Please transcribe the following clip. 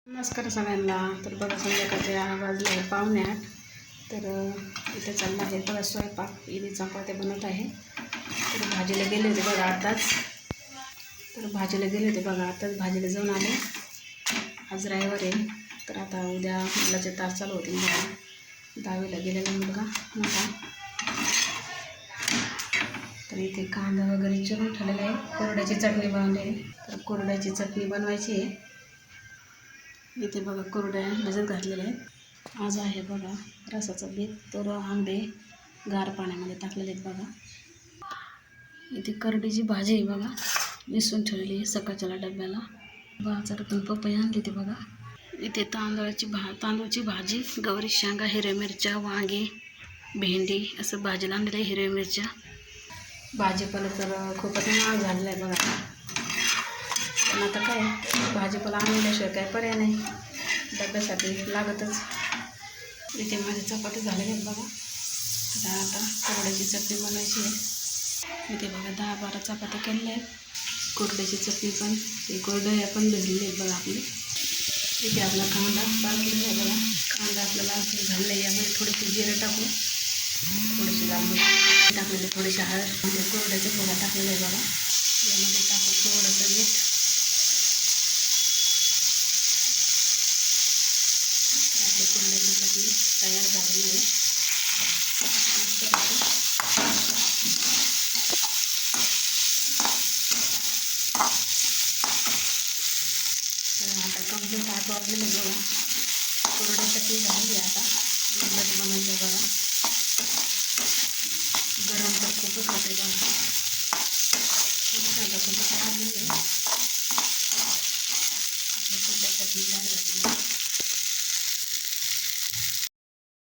नमस्कार सगळ्यांना. तर बघा संध्याकाळचे वाजले आहे 7:45. तर इथे चालला आहे बघा स्वयंपाक. इथे चपात्या बनवत आहे. तर भाजीला गेले होते बघा आताच. भाजीला जाऊन आले. आज रविवार आहे. तर आता उद्या मुलाचे तास चालू होतील बघा. 10वीला गेलेला मुलगा मोठा. तर इथे कांदा वगैरे चिरून ठेवलेला आहे. कोरड्याची चटणी बनवली आहे. तर कोरड्याची चटणी बनवायची आहे. इथे बघा कोरड्या भिजत घातलेल्या आहेत. आज आहे बघा रसाचा बेत. तर आंबे गार पाण्यामध्ये टाकलेले आहेत बघा. इथे करडीची भाजी आहे बघा, मिसळून ठेवलेली आहे सकाळच्या डब्याला. बाजारातून पपई आणली ते बघा. इथे तांदूळची भाजी, गवारी शेंगा, हिरव्या मिरच्या, वांगी, भेंडी असं भाजीला आणलेलं आहे. हिरव्या मिरच्या भाजीपाला तर खूपच महाग झालेला आहे बघा. पण आता काय भाजीपाला आणल्याशिवाय काय पर्याय नाही, डब्यासाठी लागतच. इथे माझे चपाती झालेले आहेत बघा. आता कोरड्याची चटणी बनवायची आहे. इथे बघा 10-12 चपात्या केलेल्या आहेत. कोरड्याची चटणी पण ते कोरड्या पण भिजलेली आहेत बघा आपली. इथे आपला कांदा टाकलेला आहे बघा. कांदा आपल्याला झालेला आहे. यामध्ये थोडेसे जिरे टाकू, थोडीशी लाल मिरची टाकलेली, थोडीशी हळद, कोरड्याचे फोडा टाकलेला आहे बघा. यामध्ये टाकू थोडंसं मीठ. आपली कोरड्याची चटणी तयार झालेली आहे. तर आता कंप्लीट 8 वाजलेले बघा. कोरड्या चटणी झाली आता बनवायचं बघा. गरम तर खूपच होते बघा. आता खूपच काढलेली आहे. आपली कोरड्या चटणी तयार झाली.